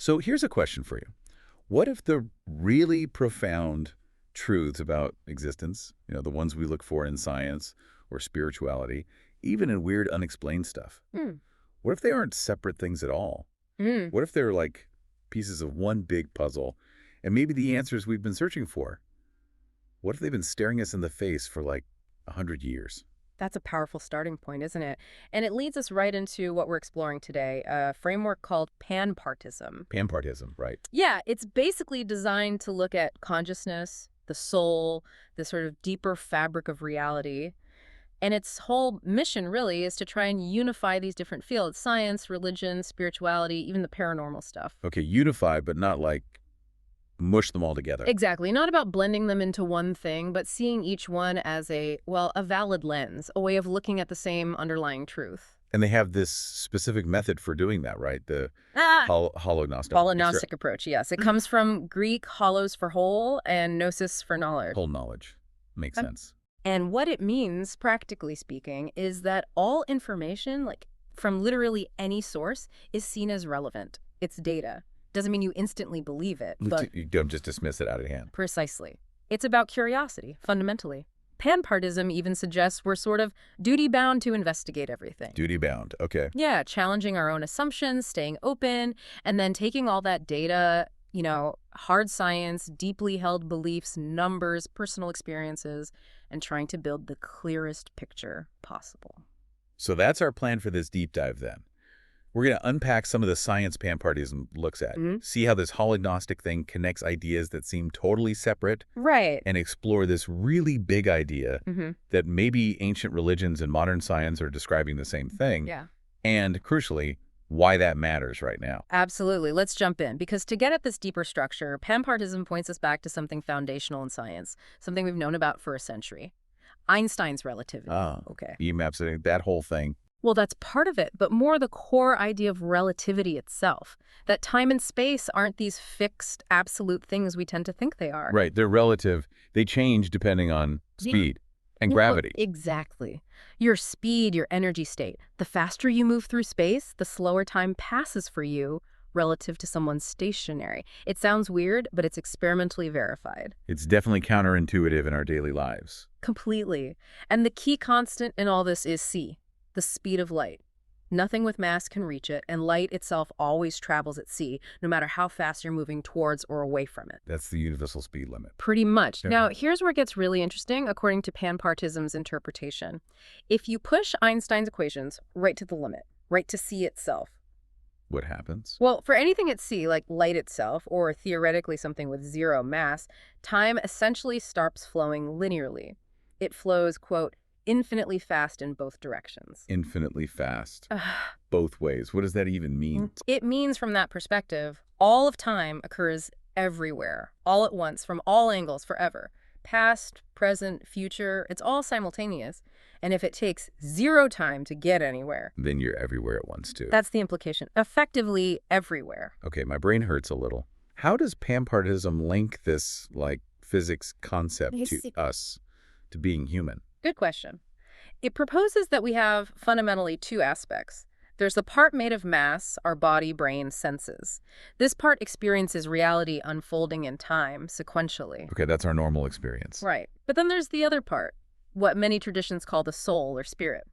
So here's a question for you. What if the really profound truths about existence, the ones we look for in science or spirituality, even in weird unexplained stuff, Mm. what if they aren't separate things at all? Mm. What if they're like pieces of one big puzzle, and maybe the answers we've been searching for, what if they've been staring us in the face for like 100 years? That's a powerful starting point, isn't it? And it leads us right into what we're exploring today, a framework called Panpartism. Panpartism, right? Yeah, it's basically designed to look at consciousness, the soul, the sort of deeper fabric of reality. And its whole mission really is to try and unify these different fields: science, religion, spirituality, even the paranormal stuff. Okay, unify, but not like mush them all together. Exactly. Not about blending them into one thing, but seeing each one as a valid lens, a way of looking at the same underlying truth. And they have this specific method for doing that, right? The Ah! holognostic. Holognostic approach, yes. It comes from Greek holos for whole and gnosis for knowledge. Whole knowledge. Makes Um, sense. And what it means, practically speaking, is that all information, like from literally any source, is seen as relevant. It's data. Doesn't mean you instantly believe it, but You don't just dismiss it out of hand. precisely. It's about curiosity, fundamentally. Panpartism even suggests we're sort of duty-bound to investigate everything. Duty bound. Okay. Yeah, challenging our own assumptions, staying open, and then taking all that data, hard science, deeply held beliefs, numbers, personal experiences, and trying to build the clearest picture possible. So that's our plan for this deep dive then. We're going to unpack some of the science Panpartism looks at, see how this holognostic thing connects ideas that seem totally separate, Right. and explore this really big idea Mm-hmm. that maybe ancient religions and modern science are describing the same thing, Yeah. and crucially, why that matters right now. Absolutely. Let's jump in, because to get at this deeper structure, Panpartism points us back to something foundational in science, something we've known about for a century: Einstein's relativity. Okay. E-maps, that whole thing. Well, that's part of it, but more the core idea of relativity itself, that time and space aren't these fixed, absolute things we tend to think they are. Right, they're relative. They change depending on speed and gravity. Exactly. Your speed, your energy state. The faster you move through space, the slower time passes for you relative to someone stationary. It sounds weird, but it's experimentally verified. It's definitely counterintuitive in our daily lives. Completely. And the key constant in all this is c, the speed of light. Nothing with mass can reach it, and light itself always travels at c, no matter how fast you're moving towards or away from it. That's the universal speed limit. Pretty much. Yeah. Now, here's where it gets really interesting, according to Panpartism's interpretation. If you push Einstein's equations right to the limit, right to c itself, What happens? well, for anything at c, like light itself, or theoretically something with zero mass, time essentially stops flowing linearly. It flows, quote, infinitely fast in both directions. Infinitely fast. Both ways. What does that even mean? It means, from that perspective, all of time occurs everywhere, all at once, from all angles, forever. Past, present, future, it's all simultaneous. And if it takes zero time to get anywhere, Then you're everywhere at once, too. that's the implication. Effectively everywhere. Okay, my brain hurts a little. How does Panpartism link this, physics concept to us, to being human? Good question. It proposes that we have fundamentally two aspects. There's the part made of mass, our body, brain, senses. This part experiences reality unfolding in time, sequentially. Okay, that's our normal experience. Right. But then there's the other part, what many traditions call the soul or spirit.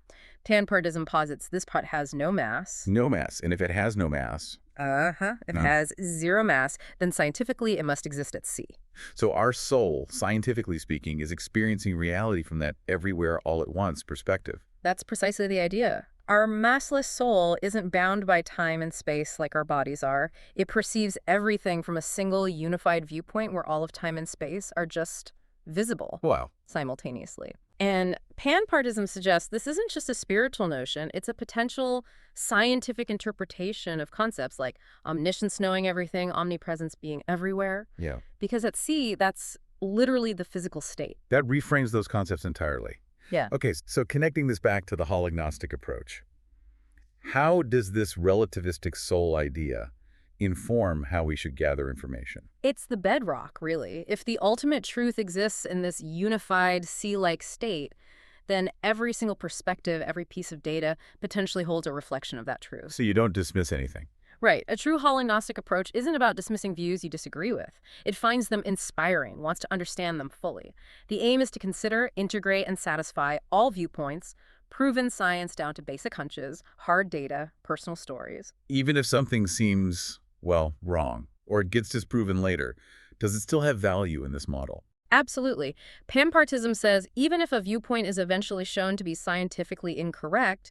Panpartism posits this part has no mass. No mass. And if it has no mass, If it has zero mass, then scientifically it must exist at sea. so our soul, scientifically speaking, is experiencing reality from that everywhere all at once perspective. That's precisely the idea. Our massless soul isn't bound by time and space like our bodies are. It perceives everything from a single unified viewpoint where all of time and space are just visible Wow. simultaneously. And Panpartism suggests this isn't just a spiritual notion, it's a potential scientific interpretation of concepts like omniscience knowing everything, omnipresence being everywhere. Yeah. Because at sea, that's literally the physical state. That reframes those concepts entirely. Yeah. Okay, so connecting this back to the holognostic approach, how does this relativistic soul idea inform how we should gather information? It's the bedrock, really. If the ultimate truth exists in this unified sea-like state, then every single perspective, every piece of data potentially holds a reflection of that truth. So you don't dismiss anything. Right. A true holognostic approach isn't about dismissing views you disagree with. It finds them inspiring, wants to understand them fully. The aim is to consider, integrate, and satisfy all viewpoints, proven science down to basic hunches, hard data, personal stories. Even if something seems, well, wrong, or it gets disproven later, does it still have value in this model? Absolutely. Panpartism says even if a viewpoint is eventually shown to be scientifically incorrect,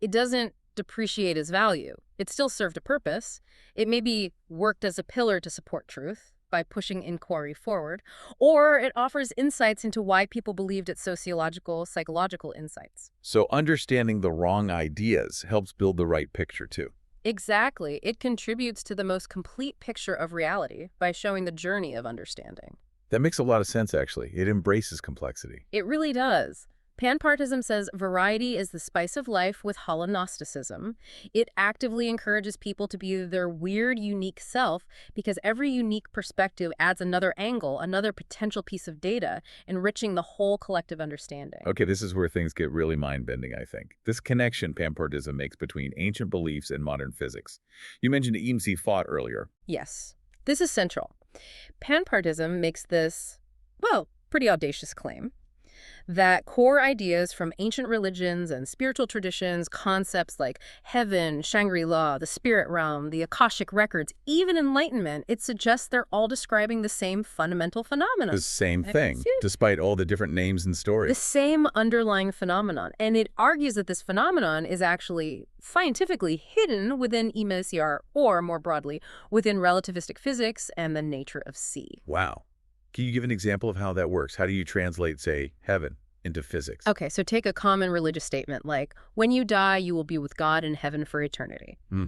it doesn't depreciate its value. It still served a purpose. It maybe worked as a pillar to support truth by pushing inquiry forward, or it offers insights into why people believed its sociological, psychological insights. So understanding the wrong ideas helps build the right picture, too. Exactly. It contributes to the most complete picture of reality by showing the journey of understanding. That makes a lot of sense, actually. It embraces complexity. It really does. Panpartism says variety is the spice of life with holognosticism. It actively encourages people to be their weird, unique self because every unique perspective adds another angle, another potential piece of data, enriching the whole collective understanding. Okay, this is where things get really mind-bending, I think. This connection Panpartism makes between ancient beliefs and modern physics. You mentioned EMC thought earlier. Yes, this is central. Panpartism makes this, well, pretty audacious claim that core ideas from ancient religions and spiritual traditions, concepts like heaven, Shangri-La, the spirit realm, the Akashic records, even enlightenment, it suggests they're all describing the same fundamental phenomenon. The same I thing, see. despite all the different names and The stories. same underlying phenomenon. And it argues that this phenomenon is actually scientifically hidden within EMCR, or more broadly, within relativistic physics and the nature of C. Wow. Can you give an example of how that works? How do you translate, say, heaven into physics? Okay, so take a common religious statement like, when you die, you will be with God in heaven for eternity. Hmm.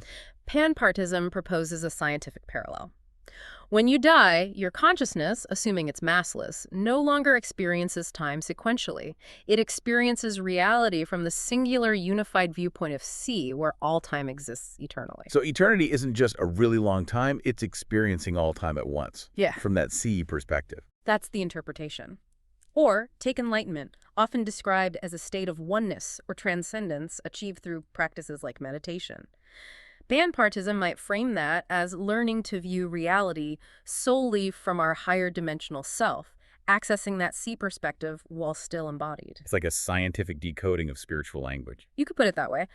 Panpartism proposes a scientific parallel. When you die, your consciousness, assuming it's massless, no longer experiences time sequentially. It experiences reality from the singular unified viewpoint of C, where all time exists eternally. So eternity isn't just a really long time, it's experiencing all time at once. Yeah. From that C perspective. That's the interpretation. Or take enlightenment, often described as a state of oneness or transcendence achieved through practices like meditation. Panpartism might frame that as learning to view reality solely from our higher dimensional self, accessing that C perspective while still embodied. It's like a scientific decoding of spiritual language. You could put it that way.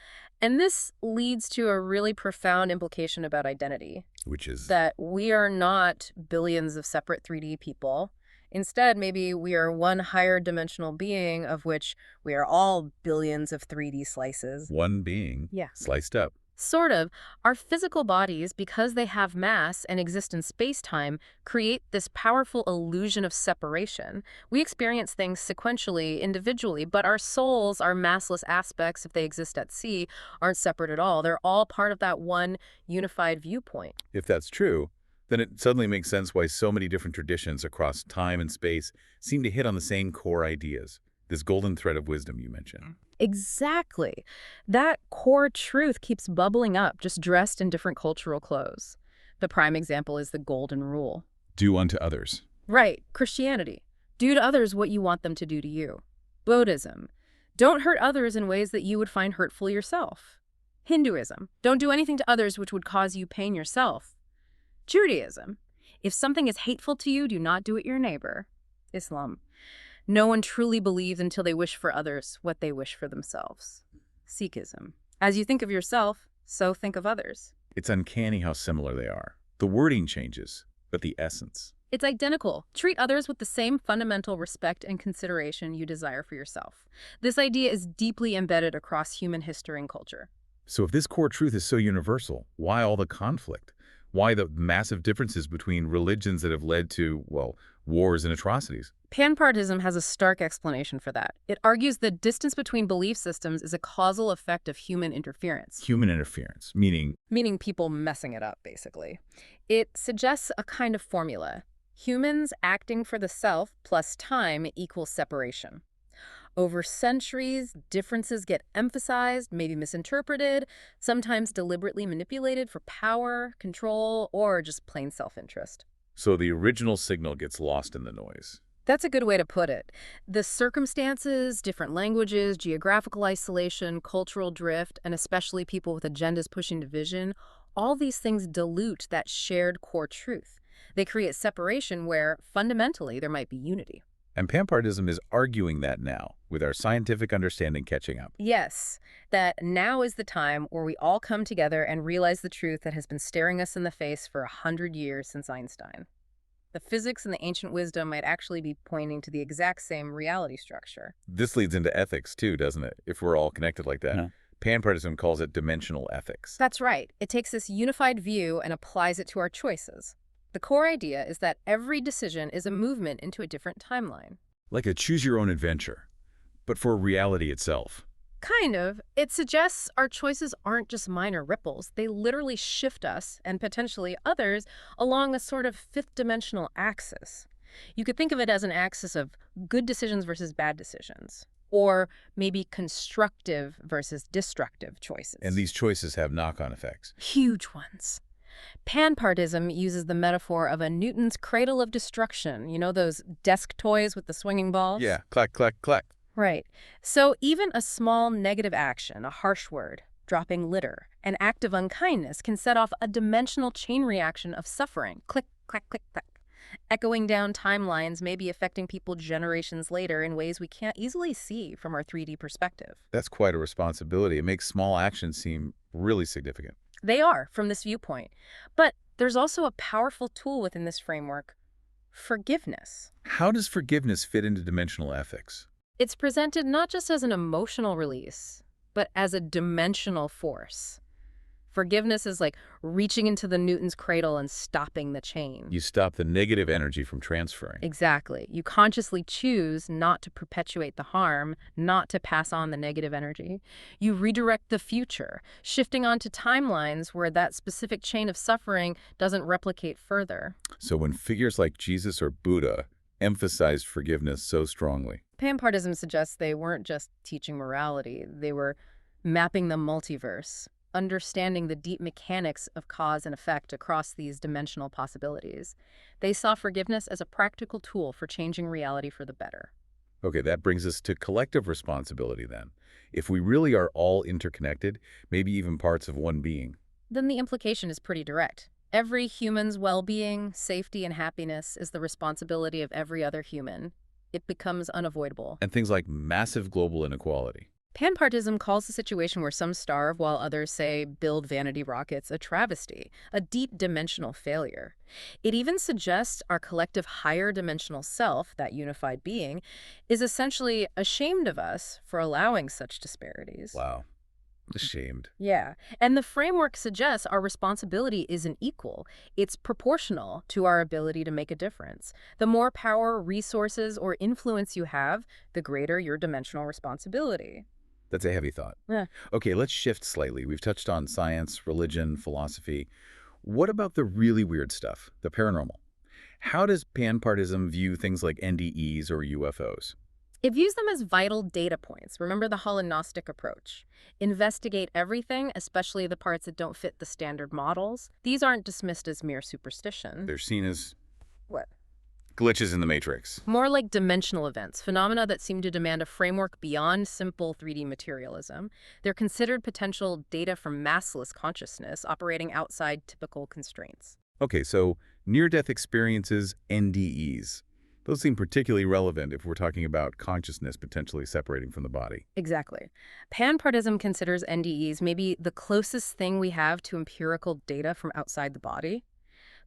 And this leads to a really profound implication about identity, Which is... that we are not billions of separate 3D people. Instead, maybe we are one higher dimensional being of which we are all billions of 3D slices. one being Yeah. sliced up. Sort of. Our physical bodies, because they have mass and exist in space-time, create this powerful illusion of separation. We experience things sequentially, individually, but our souls, our massless aspects, if they exist at sea, aren't separate at all. They're all part of that one unified viewpoint. If that's true, then it suddenly makes sense why so many different traditions across time and space seem to hit on the same core ideas. This golden thread of wisdom you mentioned. Exactly. That core truth keeps bubbling up, just dressed in different cultural clothes. The prime example is the golden rule. Do unto others. Right. Christianity. Do to others what you want them to do to you. Buddhism. Don't hurt others in ways that you would find hurtful yourself. Hinduism. Don't do anything to others which would cause you pain yourself. Judaism. If something is hateful to you, do not do it your neighbor. Islam. No one truly believes until they wish for others what they wish for themselves. Sikhism. As you think of yourself, so think of others. It's uncanny how similar they are. The wording changes, but the essence. It's identical. Treat others with the same fundamental respect and consideration you desire for yourself. This idea is deeply embedded across human history and culture. So if this core truth is so universal, why all the conflict? Why the massive differences between religions that have led to, well, wars and atrocities? Panpartism has a stark explanation for that. It argues the distance between belief systems is a causal effect of human interference. Human interference, meaning Meaning people messing it up, basically. It suggests a kind of formula. Humans acting for the self plus time equals separation. Over centuries, differences get emphasized, maybe misinterpreted, sometimes deliberately manipulated for power, control, or just plain self-interest. so the original signal gets lost in the noise. That's a good way to put it. The circumstances, different languages, geographical isolation, cultural drift, and especially people with agendas pushing division, All these things dilute that shared core truth. They create separation where, fundamentally, there might be unity. And Panpartism is arguing that now, with our scientific understanding catching up. Yes, that now is the time where we all come together and realize the truth that has been staring us in the face for 100 years since Einstein. The physics and the ancient wisdom might actually be pointing to the exact same reality structure. This leads into ethics, too, doesn't it? If we're all connected like that. Yeah. Panpartism calls it dimensional ethics. That's right. It takes this unified view and applies it to our choices. The core idea is that every decision is a movement into a different timeline. Like a choose-your-own-adventure, but for reality itself. Kind of. It suggests our choices aren't just minor ripples. They literally shift us, and potentially others, along a sort of fifth-dimensional axis. You could think of it as an axis of good decisions versus bad decisions, or maybe constructive versus destructive choices. And these choices have knock-on effects. Huge ones. Panpartism uses the metaphor of a Newton's cradle of destruction. You know those desk toys with the swinging balls? Yeah, clack, clack, clack. Right. So even a small negative action, a harsh word, dropping litter, an act of unkindness can set off a dimensional chain reaction of suffering. Click, clack, click, clack. Echoing down timelines, maybe affecting people generations later in ways we can't easily see from our 3D perspective. That's quite a responsibility. It makes small actions seem really significant. They are, from this viewpoint. But there's also a powerful tool within this framework: forgiveness. How does forgiveness fit into dimensional ethics? It's presented not just as an emotional release, but as a dimensional force. Forgiveness is like reaching into the Newton's cradle and stopping the chain. You stop the negative energy from transferring. Exactly. You consciously choose not to perpetuate the harm, not to pass on the negative energy. You redirect the future, shifting onto timelines where that specific chain of suffering doesn't replicate further. So when figures like Jesus or Buddha emphasized forgiveness so strongly, Panpartism suggests they weren't just teaching morality, they were mapping the multiverse, understanding the deep mechanics of cause and effect across these dimensional possibilities. They saw forgiveness as a practical tool for changing reality for the better. okay, that brings us to collective responsibility then. If we really are all interconnected, maybe even parts of one being, Then the implication is pretty direct. Every human's well-being, safety, and happiness is the responsibility of every other human. It becomes unavoidable. and things like massive global inequality. Panpartism calls the situation where some starve while others, say, build vanity rockets a travesty, a deep dimensional failure. It even suggests our collective higher dimensional self, that unified being, is essentially ashamed of us for allowing such disparities. Wow. Ashamed. Yeah, and the framework suggests our responsibility isn't equal. It's proportional to our ability to make a difference. The more power, resources, or influence you have, the greater your dimensional responsibility. That's a heavy thought. Yeah. Okay, let's shift slightly. We've touched on science, religion, philosophy. What about the really weird stuff, the paranormal? How does Panpartism view things like NDEs or UFOs? It views them as vital data points. Remember the Gnostic approach. Investigate everything, especially the parts that don't fit the standard models. These aren't dismissed as mere superstition. They're seen as What? glitches in the matrix. More like dimensional events, phenomena that seem to demand a framework beyond simple 3D materialism. They're considered potential data from massless consciousness operating outside typical constraints. Okay, so near-death experiences, NDEs. Those seem particularly relevant if we're talking about consciousness potentially separating from the body. Exactly. Panpartism considers NDEs maybe the closest thing we have to empirical data from outside the body.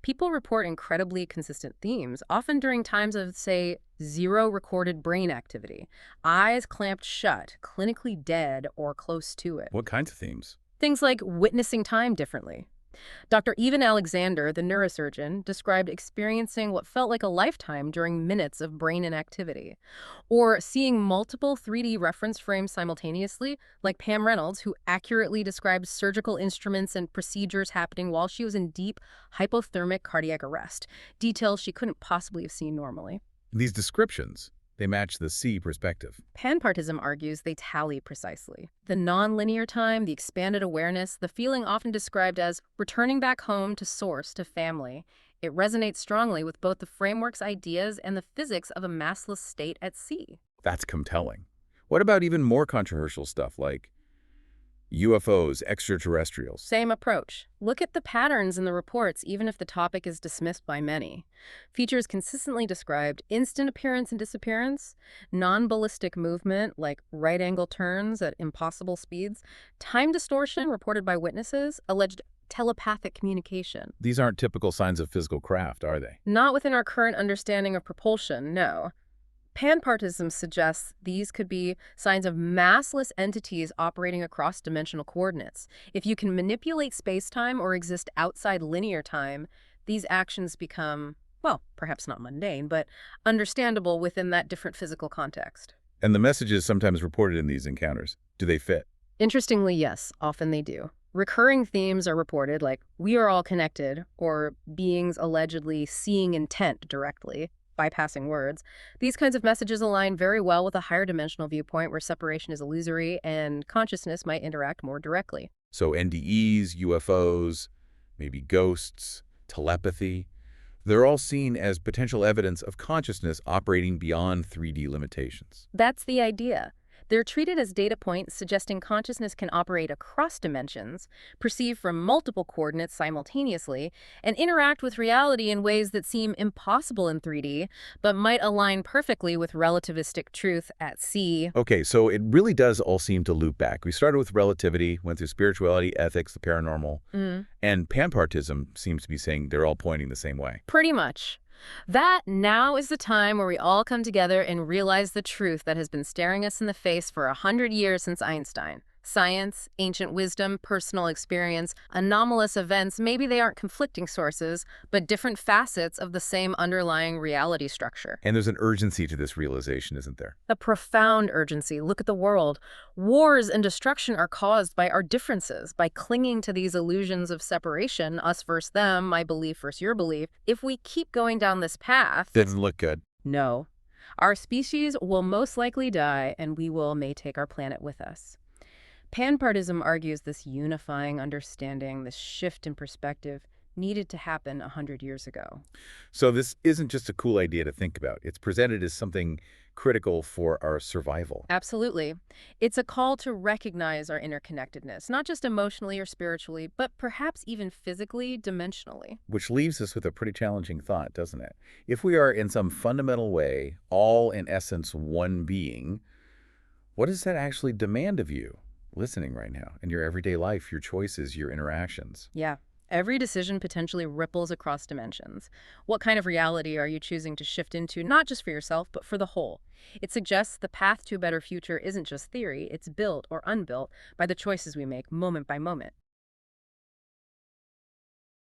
People report incredibly consistent themes, often during times of, say, zero recorded brain activity, eyes clamped shut, clinically dead, or close to it. What kinds of themes? Things like witnessing time differently. Dr. Evan Alexander, the neurosurgeon, described experiencing what felt like a lifetime during minutes of brain inactivity, or seeing multiple 3D reference frames simultaneously, like Pam Reynolds, who accurately described surgical instruments and procedures happening while she was in deep hypothermic cardiac arrest, details she couldn't possibly have seen normally. These descriptions, they match the C perspective. Panpartism argues they tally precisely. The nonlinear time, the expanded awareness, the feeling often described as returning back home to source, to family. It resonates strongly with both the framework's ideas and the physics of a massless state at sea. That's compelling. What about even more controversial stuff like UFOs, extraterrestrials. Same approach. Look at the patterns in the reports, even if the topic is dismissed by many. Features consistently described: instant appearance and disappearance, non-ballistic movement like right-angle turns at impossible speeds, time distortion reported by witnesses, alleged telepathic communication. These aren't typical signs of physical craft, are they? Not within our current understanding of propulsion, no. Panpartism suggests these could be signs of massless entities operating across dimensional coordinates. If you can manipulate space-time or exist outside linear time, these actions become, well, perhaps not mundane, but understandable within that different physical context. And the messages sometimes reported in these encounters, do they fit? Interestingly, yes, often they do. Recurring themes are reported, like "we are all connected," or beings allegedly seeing intent directly, bypassing words. These kinds of messages align very well with a higher dimensional viewpoint where separation is illusory and consciousness might interact more directly. So NDEs, UFOs, maybe ghosts, telepathy, they're all seen as potential evidence of consciousness operating beyond 3D limitations. That's the idea. They're treated as data points suggesting consciousness can operate across dimensions, perceive from multiple coordinates simultaneously, and interact with reality in ways that seem impossible in 3D, but might align perfectly with relativistic truth at sea. Okay, so it really does all seem to loop back. We started with relativity, went through spirituality, ethics, the paranormal, and Panpartism seems to be saying they're all pointing the same way. Pretty much. That now is the time where we all come together and realize the truth that has been staring us in the face for 100 years since Einstein. Science, ancient wisdom, personal experience, anomalous events, maybe they aren't conflicting sources, but different facets of the same underlying reality structure. And there's an urgency to this realization, isn't there? A profound urgency. Look at the world. Wars and destruction are caused by our differences, by clinging to these illusions of separation, us versus them, my belief versus your belief. If we keep going down this path, Doesn't look good. no. Our species will most likely die, and may take our planet with us. Panpartism argues this unifying understanding, this shift in perspective, needed to happen 100 years ago. So this isn't just a cool idea to think about. It's presented as something critical for our survival. Absolutely. It's a call to recognize our interconnectedness, not just emotionally or spiritually, but perhaps even physically, dimensionally. Which leaves us with a pretty challenging thought, doesn't it? If we are in some fundamental way, all in essence one being, what does that actually demand of you? Listening right now, in your everyday life, your choices, your interactions. Yeah. Every decision potentially ripples across dimensions. What kind of reality are you choosing to shift into, not just for yourself, but for the whole? It suggests the path to a better future isn't just theory, it's built or unbuilt by the choices we make moment by moment.